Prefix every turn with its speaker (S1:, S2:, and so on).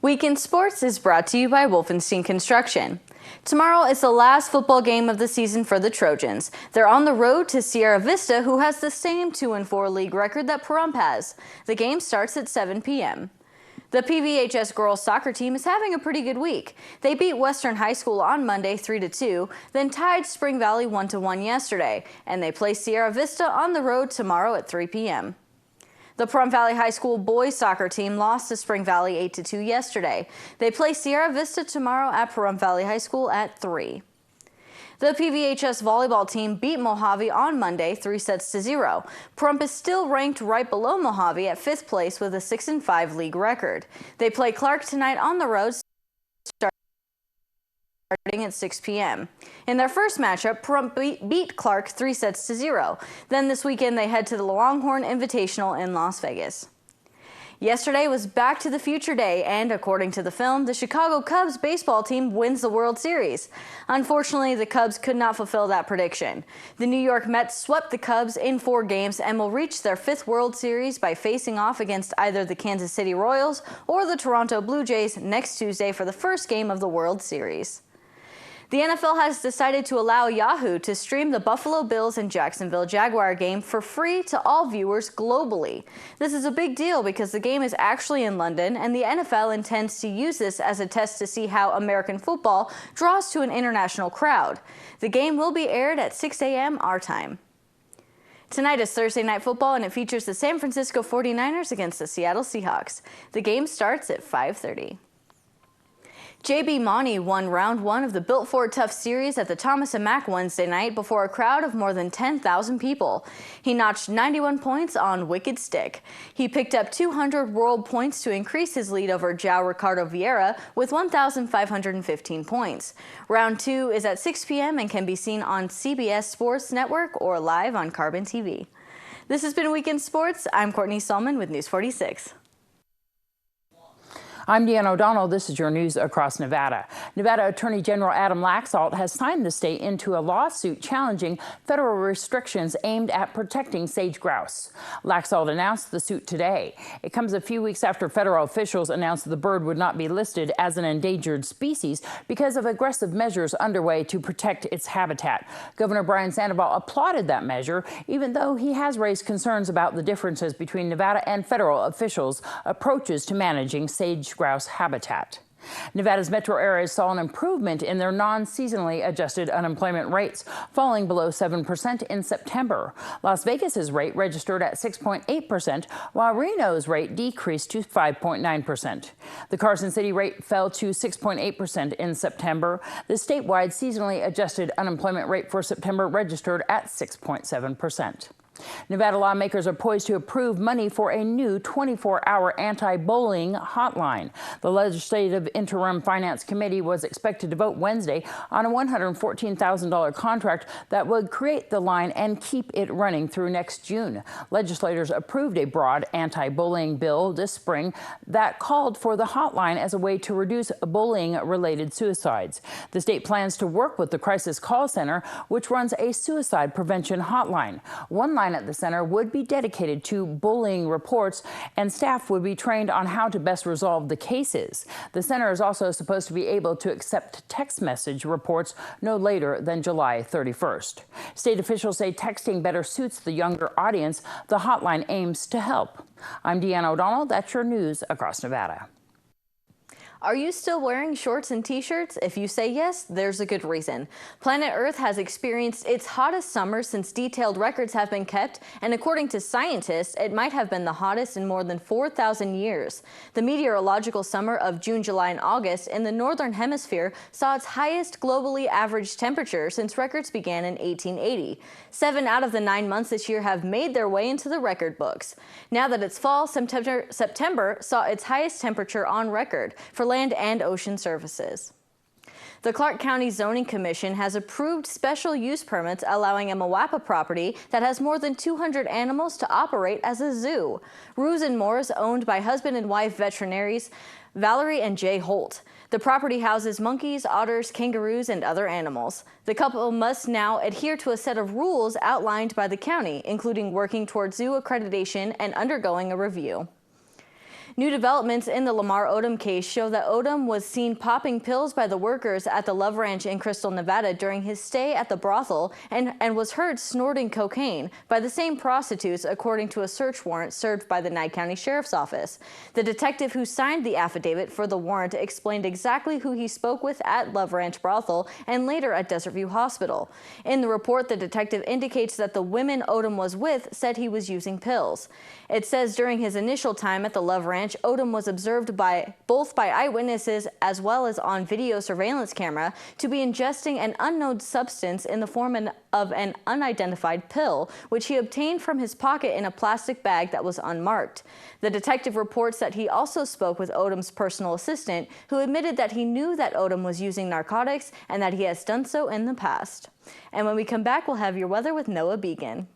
S1: Weekend Sports is brought to you by Wolfenstein Construction. Tomorrow is the last football game of the season for the Trojans. They're on the road to Sierra Vista, who has the same 2-4 league record that Pahrump has. The game starts at 7 p.m. The PVHS girls soccer team is having a pretty good week. They beat Western High School on Monday 3-2, then tied Spring Valley 1-1 yesterday, and they play Sierra Vista on the road tomorrow at 3 p.m. The Pahrump Valley High School boys soccer team lost to Spring Valley 8-2 yesterday. They play Sierra Vista tomorrow at Pahrump Valley High School at 3. The PVHS volleyball team beat Mojave on Monday 3-0. Pahrump is still ranked right below Mojave at 5th place with a 6-5 league record. They play Clark tonight on the road starting at 6 p.m. In their first matchup, Pahrump beat Clark 3-0. Then this weekend they head to the Longhorn Invitational in Las Vegas. Yesterday was Back to the Future Day, and according to the film, the Chicago Cubs baseball team wins the World Series. Unfortunately, the Cubs could not fulfill that prediction. The New York Mets swept the Cubs in 4 games and will reach their 5th World Series by facing off against either the Kansas City Royals or the Toronto Blue Jays next Tuesday for the first game of the World Series. The NFL has decided to allow Yahoo to stream the Buffalo Bills and Jacksonville Jaguar game for free to all viewers globally. This is a big deal because the game is actually in London, and the NFL intends to use this as a test to see how American football draws to an international crowd. The game will be aired at 6 a.m. our time. Tonight is Thursday Night Football, and it features the San Francisco 49ers against the Seattle Seahawks. The game starts at 5:30. J.B. Mauney won round 1 of the Built Ford Tough Series at the Thomas & Mack Wednesday night before a crowd of more than 10,000 people. He notched 91 points on Wicked Stick. He picked up 200 world points to increase his lead over João Ricardo Vieira with 1,515 points. Round 2 is at 6 p.m. and can be seen on CBS Sports Network or live on Carbon TV. This has been Weekend Sports. I'm Courtney Salmon with News 46.
S2: I'm Deanna O'Donnell. This is your news across Nevada. Nevada Attorney General Adam Laxalt has signed the state into a lawsuit challenging federal restrictions aimed at protecting sage grouse. Laxalt announced the suit today. It comes a few weeks after federal officials announced the bird would not be listed as an endangered species because of aggressive measures underway to protect its habitat. Governor Brian Sandoval applauded that measure, even though he has raised concerns about the differences between Nevada and federal officials' approaches to managing sage grouse habitat. Nevada's metro areas saw an improvement in their non-seasonally adjusted unemployment rates, falling below 7% in September. Las Vegas's rate registered at 6.8%, while Reno's rate decreased to 5.9%. The Carson City rate fell to 6.8% in September. The statewide seasonally adjusted unemployment rate for September registered at 6.7%. Nevada lawmakers are poised to approve money for a new 24-hour anti-bullying hotline. The Legislative Interim Finance Committee was expected to vote Wednesday on a $114,000 contract that would create the line and keep it running through next June. Legislators approved a broad anti-bullying bill this spring that called for the hotline as a way to reduce bullying-related suicides. The state plans to work with the Crisis Call Center, which runs a suicide prevention hotline. One line at the center would be dedicated to bullying reports, and staff would be trained on how to best resolve the cases. The center is also supposed to be able to accept text message reports no later than July 31st. State officials say texting better suits the younger audience. The hotline aims to help. I'm Deanna O'Donnell. That's your news across Nevada.
S1: Are you still wearing shorts and t-shirts? If you say yes, there's a good reason. Planet Earth has experienced its hottest summer since detailed records have been kept, and according to scientists, it might have been the hottest in more than 4,000 years. The meteorological summer of June, July, and August in the Northern Hemisphere saw its highest globally average temperature since records began in 1880. 7 out of the 9 months this year have made their way into the record books. Now that it's fall, September saw its highest temperature on record for land and ocean services. The Clark County Zoning Commission has approved special use permits allowing a Moapa property that has more than 200 animals to operate as a zoo. Roos and Moores, owned by husband and wife veterinaries Valerie and Jay Holt. The property houses monkeys, otters, kangaroos, and other animals. The couple must now adhere to a set of rules outlined by the county, including working towards zoo accreditation and undergoing a review. New developments in the Lamar Odom case show that Odom was seen popping pills by the workers at the Love Ranch in Crystal, Nevada during his stay at the brothel and was heard snorting cocaine by the same prostitutes, according to a search warrant served by the Nye County Sheriff's Office. The detective who signed the affidavit for the warrant explained exactly who he spoke with at Love Ranch brothel and later at Desert View Hospital. In the report, the detective indicates that the women Odom was with said he was using pills. It says during his initial time at the Love Ranch, Odom was observed both by eyewitnesses as well as on video surveillance camera to be ingesting an unknown substance in the form of an unidentified pill, which he obtained from his pocket in a plastic bag that was unmarked. The detective reports that he also spoke with Odom's personal assistant, who admitted that he knew that Odom was using narcotics and that he has done so in the past. And when we come back, we'll have your weather with Noah Beacon.